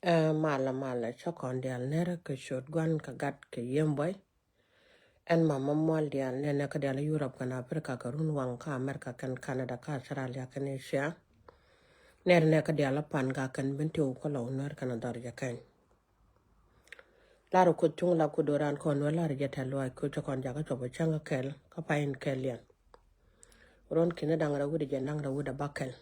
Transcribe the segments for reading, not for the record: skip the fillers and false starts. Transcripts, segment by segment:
Mala cho con dial nera ke shot gwan ka gat ke yemboy en mama mol dial nena ka dial Europe kana Africa ka run wang ka America kan Canada ka Australia kan Asia ner ne ka dial pan ga kan benti ko law ner kana dar ja kan laro ko tung la ko doran kon wala ja talo ko to kon ja ka to changa kel ka pain kel yan ron kina dangara wudi ja nangra wuda bakel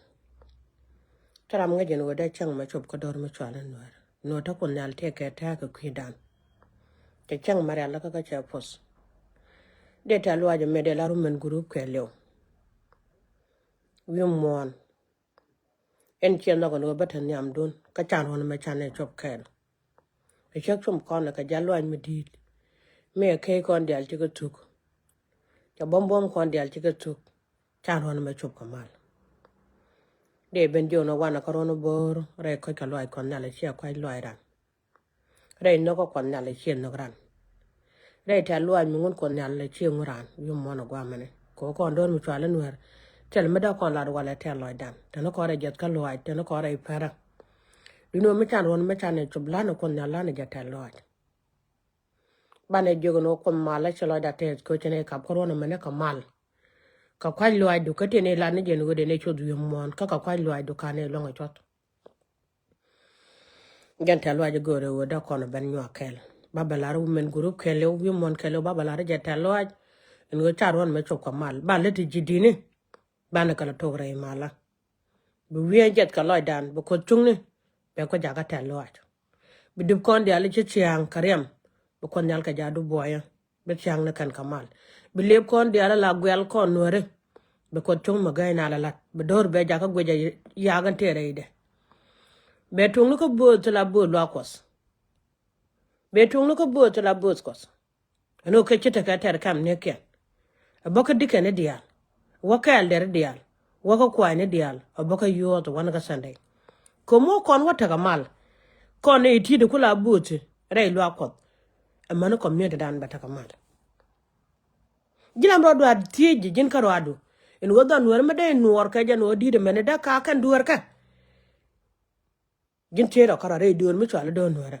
taram nga jen wuda chang ma chop ko dor ma chwala ner no ta kon nal te ke ta ka kwidan ke chang mara la ka cha pos de ta lo aja mede la rumen group ke lew wi mon en chen no ko batan yam don ka chan hon ma chan e chop ken e chak chum kon ka jalo an medit me ke kon dial ti ko tuk ja bom kon dial ti ko tuk chan hon ma chop kamal de ben jo no wana karono bor re ko ka loy kon na le chia kwai loy ran re no ko kon na le chen no ran re ta lo an mun kon na le chen ran wi mon no gwa mane ko kon don mu chwala nuer tel me da kon la wala tel loy dan tan ko re jet ka loy tan ko re para dino me chan won me chan e chobla no kon na la ne ja tel loy bane jogo no kon mala chalo da te ko chene ka ko no mene ka mal ka kwai loy du ka tene la ne je no de ne chodu wi mon ka kwai loy du ka ne lo ngo chot gen tel loy go re wo da kon ben nyo kel babalaru men group kele wi mon kele babalaru ja tel loy ngo charon me chop ka mal ba le ti jidine bana kala togre mala bu wiye jet ka loy dan bu ko chungne be ko jaga ta loy bu dib kon dia le ci ciang karem bu kon nyal ka jadu boya be ciang na kan kamal bu leb kon dia la gwel kon nore be ko chung ma gay na la lat bu dor be jaga gweja yagan tere ide be tung ko bo to la bo lo akos be tung ko bo to la bo skos ano ke ci ta ka ter kam ne ken aboka dikene dia waka alder dial waka kwani dial aboka yoto wana ka sunday komo kon wata ka mal kon e ti de kula buti rei lo akot amana community dan bata ka mal gilam rodo ad tieji jin karo adu en wodan wer mede nuor ka jan odi de mene da ka kan duor ka jin tero kara rei duor mi chwala do nuor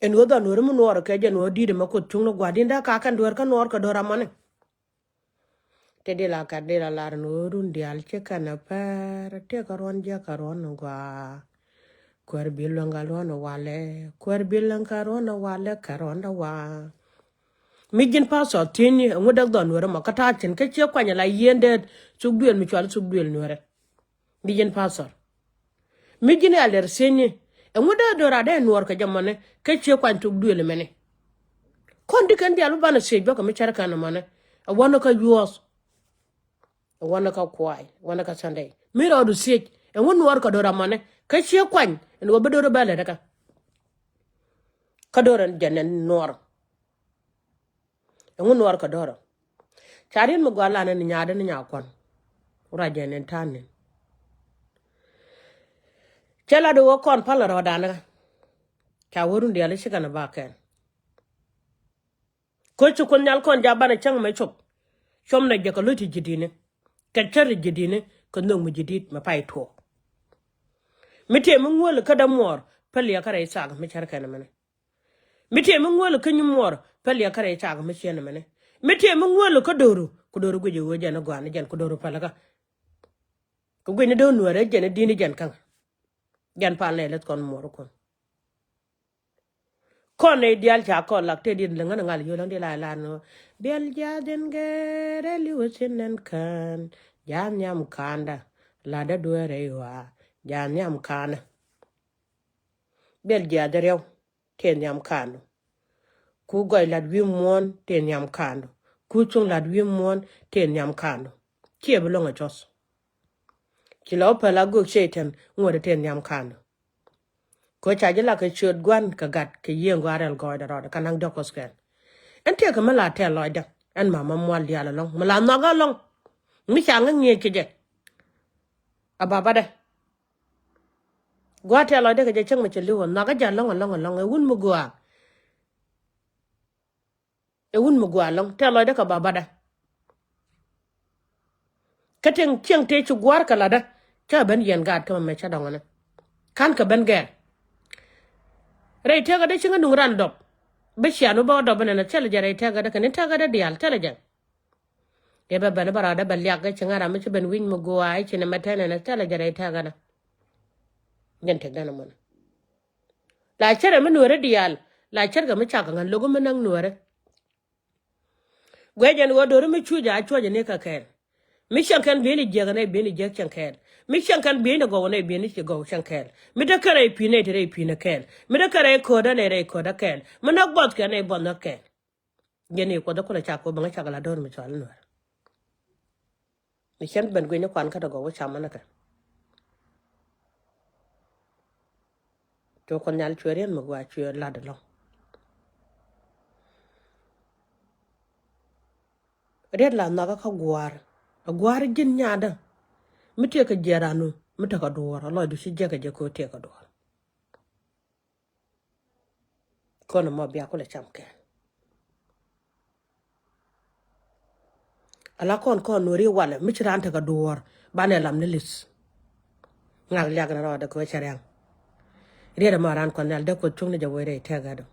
en wodan wer mu nuor ka jan odi de mako tungno gwadin da ka kan duor ka nuor ka dora mane te de la ka de la lar no run dial che kana per te karon ja karon gwa kwer bilanga lono wale kwer bilanga rono wale karon da wa mijin paso tini ngodak don wera makata chen ke che kwanya la yende sugduel mi chwal sugduel nore mijin paso mijin aler senye ngoda dora de nuor ka jamane ke che kwan sugduel mene kondi kan dialu bana sejbo ka mi chara kana mane wana ka yuos wana ka kwai wana ka sunday mira du sej ngon nuor ka dora mane ke che kwan en go bedoro bale daga ka dora janen nuor ngon nuor ka dora charin mo gwala ne nyaade ne nyakon ura janen tanen chela do kon pala rodana ka worun de ale shikana baken ko chu kon nyal kon jabana chang me chop chom na je ko loti jidine ka cher jidine ko no mu jidit ma pai to mite mun wol ka da mor pali ya kare sa me cher kana mane mite mun wol ka nyu mor pali ya kare sa me chen mane mite mun wol ka doro ko doro guje wo jana gwana jan ko doro pala ka ko gwe ne do nuare jana dini jan kan jan pa le let kon mor kon e dial cha kon lak te din lenga ngal yo lang de la no dial ja den gere li wosenen kan jan yam kanda la da duere wa jan yam kana bel ja de rew ten yam kanu ku goy lad wi mon ten yam kanu ku chung lad wi mon ten yam kanu kie belonga jos ki lo pala go sheten ngore ten yam kanu ko chaje la ke chod gwan ka gat ke yen gwarel go da roda kanang dokos ken ente ka mala te loida en mama mwal dia la long mala no ga long mi changa ngie ke je ababa de gwa te loida ke je chang ma chelu na ga ja long e wun mu gwa long te loida ka baba da kateng cheng te chu gwar ka la da cha ben yen gad ka me cha dongana kan ka ben ge rei te ga de chinga nung ran dop be shianu ba do bana chele jare te ga de kan te ga de dial tele jan ye ba bana barada ba liya ga chinga ra me ben win mo go ai chine matene na tele jare te ga na yen te dana mon la chere me nuore dial la cher ga me cha ga logo me nang nuore gwejen wo do me chuja chuja ne ka ken mi shankan beni jega na beni jeg shankan mi shankan beni go na beni go shankan mi da kare pine tere pine ken mi da kare koda ne re koda ken mi na bot ken e bon na ken gene ko da kula cha ko banga cha la don mi chal no mi shan ben gwe ne kwan ka da go cha mana ka to kon nyal chweren mo gwa chwer la de lo red la na ka gwar jin nyada mi te ka jeranu mi ta ka duwar lo du shi jega je ko te ka duwar kono mo bia ko le chamke ala kon nori wala mi chiran ta ka duwar bane lam ne lis ngal lag na ro da ko charang riya ma ran kon nal da ko chung ne je wore te ga do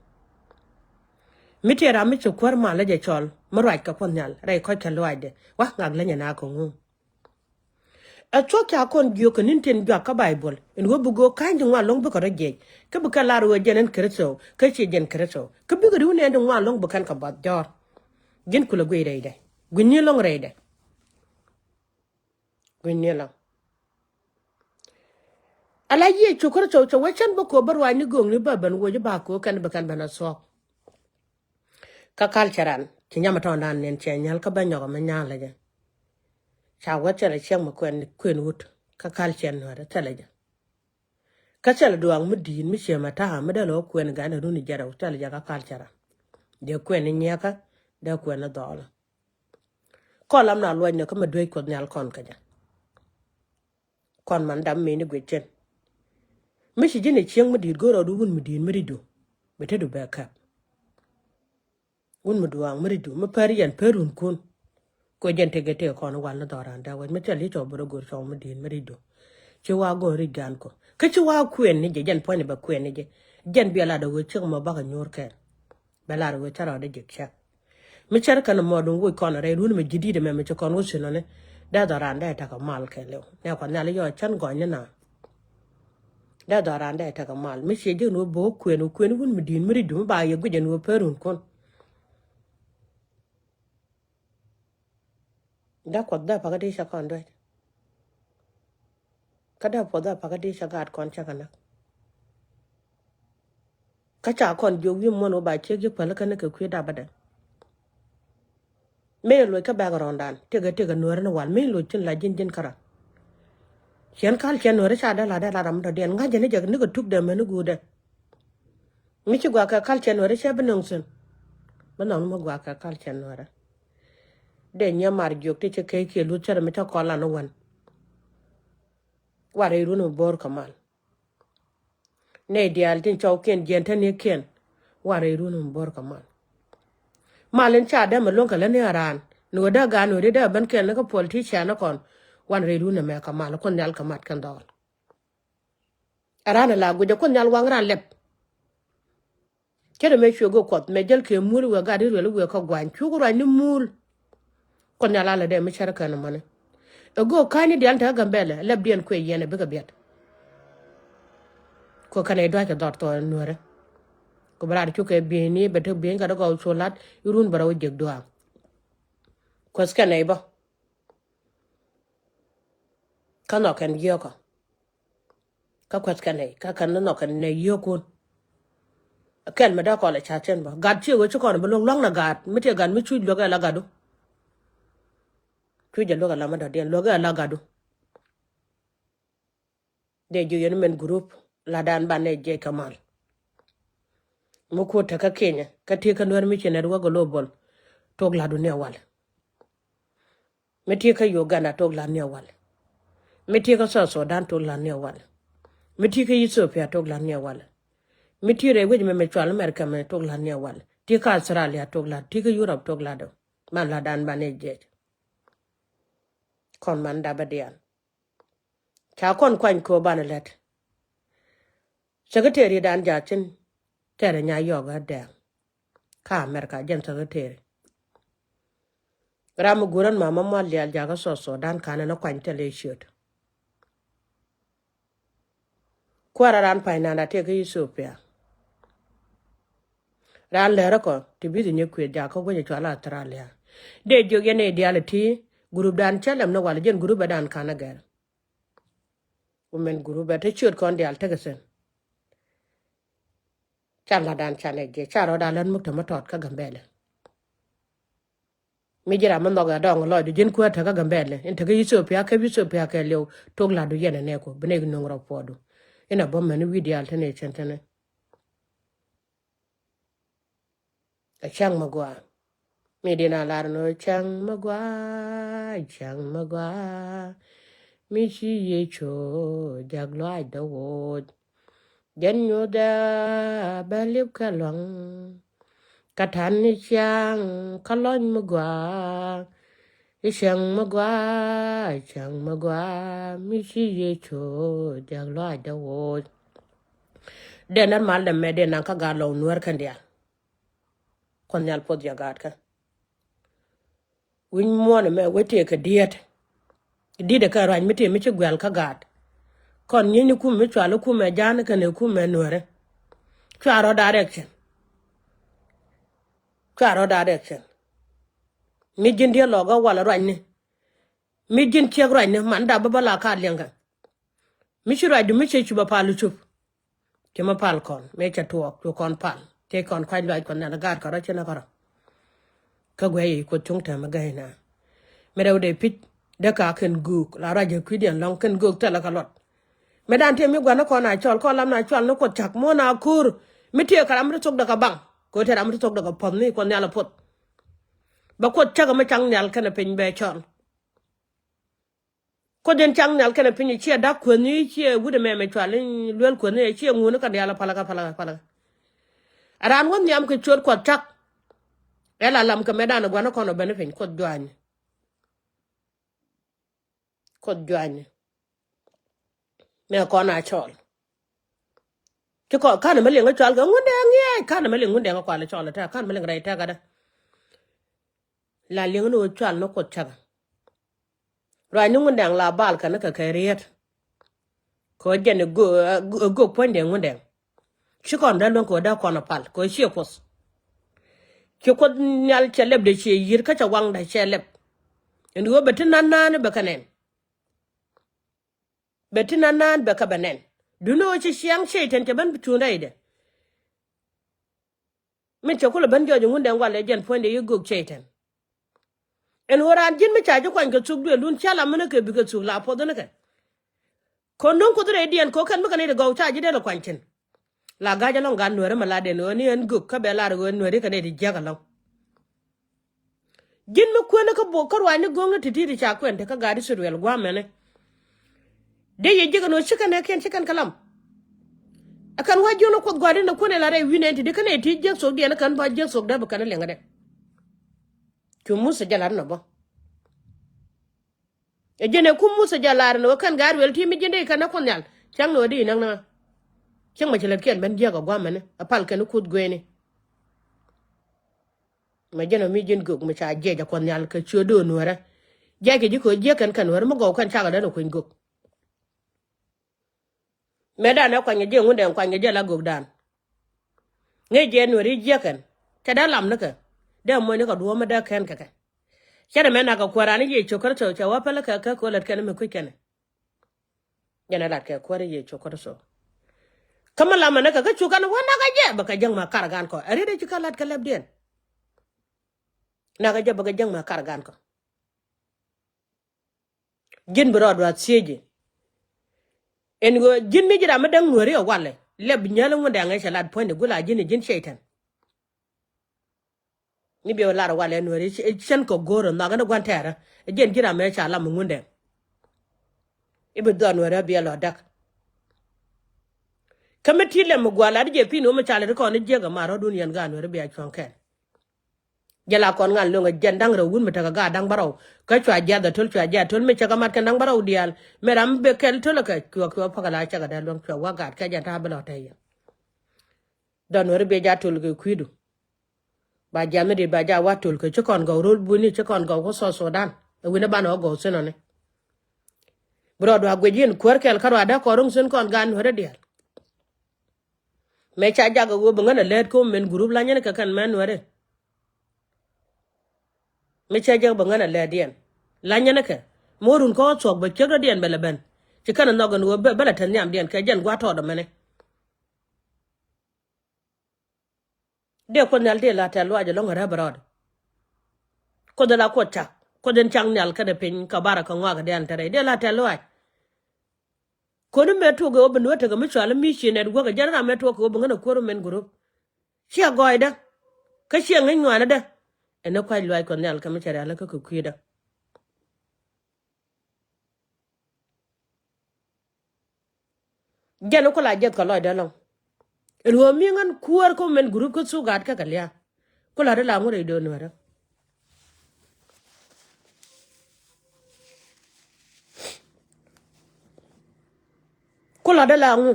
mi te ra mi chu kwar ma la je chol mo right ka kon nal rai ko ka loide wa ngal la nya na ko ngu a cho kya kon gyo ko ninten gya ka bible en go bugo kan jwa long bu ko reje ka bu ka la ro jenen kreso ka che jen kreso ka bu go ne ndo wa long bu kan ka ba jor gen kula gwe re de gunni long re de gunni long ala ye chukor cho wa chan bu ko barwa ni gong ni baban wo je ba ko kan ba kan bana so ka kalcharan ti nyama to nan nen che nyal ka ba nyoga ma nyala je cha wa chere chen ma kwen wut ka kalchen no ra tele je ka chele duang mu din mi che ma ta ma da lo kwen ga na runi jara tele je ka kalcharan de kwen ni nyaka de kwen na dola ko lam na lo ne ka ma doi ko nyal kon ka ja kon man dam mi ni gwe chen mi shi jine chen mu dir go ro du wun mu din mi ridu bete du ba ka wun mu duang mi ridu mu pari yan perun kun ko jente gete ko no wal na doranda wa mi tele to boro go so mu din mi ridu ci wa go ri gan ko ka ci wa kwen ni je jan poni ba kwen ni je jan bi ala da wo ci mo ba ka nyor ke bala ro tara da je cha mi char kan mo dun wo ko na re run mi jidi de me ci kon wo sino ne da doranda ta ka mal ke le ne ko na le yo chan go ni na da doranda ta ka mal mi se je no bo kwen wun mi din mi ridu ba ye gu je no perun kon da ko da pa ka di sha kon do kada poda pakati shagat kon chakana kacha kon jogi mono ba chegi palakana ke kweda bada me lo ka background dan tega nuar na wal me lo chin la jin kara chen kal chen nuar cha da la ram da den nga jene jag ni go tuk de men gu de mi chi gwa ka kal chen nuar cha benong sun benong mo gwa ka kal chen nuar de nya mar jog ti che ke lu cha me ta ko la no wan ware runo bor kamal ne dial tin chauken jente ne ken ware runo bor kamal malen cha da malon kala ne aran no da ga no da ban ken ka politician kon wan re runo me kamal kon yal kamat kan dol arana la guje kon yal wangran lep kede me shogo kot me jel ke mul wa ga de le we ko gwan chugura ni mul kon yal ala de me charaka na mane ego kani dial ta gambele leb dien ko yene be ga biat ko kanay do ka dot to nuore ko bra chu ke bi ni be to bi ga go cholat urun baraw jeg do am ko skanay ba kano kan yoko ka ko skanay ka kan no kan ne yoko ken me da ko la cha chen ba gad chi wo chu ko no long na gad mi te gan mi chu lo ga la gadu chu je lo ga la ma da den lo ga la gadu de ju yen men group la dan ba ne je kamal mo ko ta ka kenya ka te kan war mi chener wa go lobol tok la du ne wal mi te ka Uganda tok la ne wal mi te ka so dan tok la ne wal mi te ka Ethiopia tok la ne wal mi te re we me chwal America me tok la ne wal te ka Australia tok la te ka Europe tok la do man la dan ba ne je kon man da ba dian cha kon kwany ko bana let secretary dan jachin tere nya yoga de ka America jen secretary ram guran mama mal ya jaga so dan kana na kwany tele shoot kwara ran paina na te ki Ethiopia ran lera ko tibi ni kwe ja ko gwe chwa la Australia de joge ne diality group dan chalem no wala jen group dan kana ger women group te shoot kon dial tegesen chala dan chane je charo dalan mukta matot ka gambele mi jira man doga dong lo de jen ko ta ka gambele en te ki Ethiopia ke lew tog la du yene ne ko bene no ro podu ina bom man wi dial tene chentene a chang magwa medina lar no chang magwa mi chi ye cho jaglo ai do wo jen yo da balip ka long katan ni chang kalon magwa chang magwa mi chi ye cho jaglo ai do wo denan mal de medena ka ga lo nuer kan dia kon nyal pod ya gad ka win mo ne me wete ka diet dide ka ran mite mi ci gwel ka gad kon nyini ku mi chwalo ku me jan ka ne ku me nuere chwaro direction mi jin dia logo wala ran ni mi jin che ran ni man da baba ka lenga mi ci radi mi ci ba palu chup ke ma pal kon me cha to kon pal te kon kwai loi kon na gad ka ra chena ka ka gwe ko chung ta ma gai na me daw de pit de ka ken guk la ra je kwidian long ken guk ta la ka lot me dan te mi gwa na ko na chol ko lam na chol no ko chak mo na kur mi te ka am tok da ka bang ko te am tok da ka pom ni ko nya la pot ba ko chak ma chang nyal kana pin be chol ko den chang nyal kana pin chi da ko ni chi wu de me chwal lwel ko ni chi ngu na ka ya la pala aran won yam ke chor ko chak ela lam ka medan gwa na kono benefin ko jwanye me ko na chol ti ko kana me lenga chol ga ngunde ngi kana me lenga ngunde ko la chol ta kana me lenga rai ta ga da la lenga no chol no ko chaga ra ni ngunde la bal kana ka kariet ko jene go ponde ngunde shi kon da lon ko da kono pal ko shi kos ki ko nyal cheleb de chi yir ka cha wang da cheleb en go betin nan be kanen be ka banen duno chi siang che ten te ban bitu na ide min che ko ban jojo ngunde ngwale jen fonde yugo che ten en horan jin mi cha ju kwan ka tsug de lun chala mun ke bi ka tsug la po de ka ko non ko de dien ko kan ba kan de go cha ji de la kwan chen la ga ja long gan nuere mala de no ni en guk ka be la ro nuere ka de di jaga long jin mi ko na ka bo kar wa ni gonga titi di cha kwen te ka ga di surwel gwa mene de ye jiga no chikan ne ken chikan kalam akan wa jono ko gwa de no ko ne la re wine ti de kan e ti jek so de na kan ba jek so da ba kan le ngade ku musa jalar no bo e jene ku musa jalar no kan ga wel ti mi jende kan ko nyal chang no di nang na chang ma chelet ken ben jaga gwa mene apal ken ku gwene ma jeno mi jin guk ma cha je ja kon nyal ka chodo nuara je ke ji ko je kan war mo go kan cha ga da no ko guk me da na kwanye je ngunde kwanye je la guk dan nge je nuari je kan ta da lam na ka da mo ne ka duwa ma da kan ka shada me na ka kwara ni je chokar to cha wa pala ka ko lat kan me ku kan yana lat ka kwara je chokar so kama la ma na ka chukan wa na ga je ba ka jang ma kar gan ko are de chi ka lat ka lab den na ga je ba ga jang ma kar gan ko jin bro do atseje en go jin mi jira ma dang nuari o wale leb nyalo ngonde nga shalat point gula jin shaitan ni be wala wale nuari chen ko goro na ga gwan tera jen jira me cha la ngunde ibe do nuari be lo dak kamati le mo gwala je pino mo cha le ko ni je ga maro duniyan ga nuari be a chon ken jala kon ngal lo ngan dang ro gun meta ga dang baraw ka chwa ja da tul me chaga mat kan dang baraw dial me ram be kel tul ka ko pagala chaga da lon chwa ga ka ja ta bela tay don wor be ja tul ko kwidu ba ja me de ba ja wa tul ko chokon go rol buni chokon go ko so dan wina ban o go seno ne bro do agwejin kwer kel karwa da ko rung sun kon gan wor dial me cha ja go ngana let ko men group la nyen ka kan men wore me cha ja ngana le dien la nyen ka morun ko chok ba chega dien bele ben ci kana nogan wo bela tan nyam dien ka jen gwa to do mene de ko nal de la ta lo aja lo ngara brod ko de la ko cha ko den chang nyal ka de pin ka bara ka ngwa ga dien tare de la ta lo aj ko no meto go ben wata ga mi chala mi shi ne go ga jarga meto ko bo ngana ko men group shi goida ka shi ngan ngwana da ene kwa lo ko nyal ka mi chara la ka ku da jeno ko la jet ko lo da long elwo mi ngan kuar ko men group ko su gat ka kalya ko la la ngore do no ra ko la da la ngu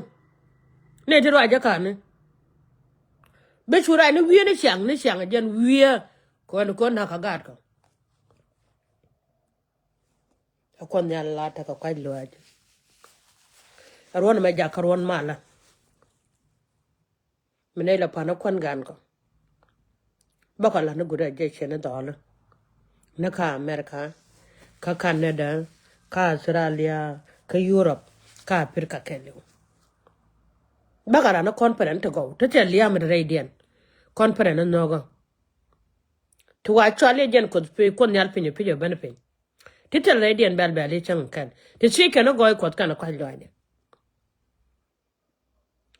ne ti ro aja ka ne be chura ni wie ne chang jen wie ko na ka gat ko ko nyal la ta ka kwa lo aja arwan ma ja karwan mala mene la pana kwan gan ko baka la no guda je chene dole na ka America ka Canada ka Australia ka Europe ka Africa kele baka ra na conference go to tell liam radian conference no go to actually jen ko pe kon yal pinyo pinyo ben pin titel radian bel bel chang kan ti chi kan go ko kan ko lo ne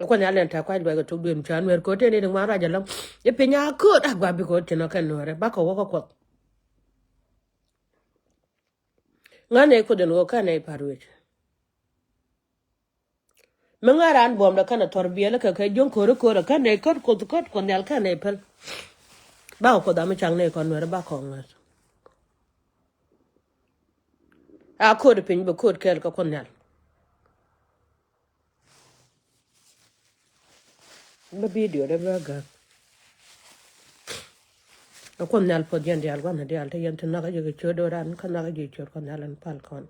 ko nyal en ta kwa lo to dum chan wer ko te ni ma ra jalam e pinya ko da gwa bi ko tino kan no re baka wo ko ngane ko den go kan e parwech mengaran bom da kana torbiya la ka jon ko kan ne ko nyal kan e pel ba ko da ma chang ne kon wer ba ko ngas a ko de pin be ko kel ka kon nyal ba video de ba ga kon nyal po jen dial gwan dial te yen tan na ga je chodo ran kan na ga je chor kon nyal an pal kon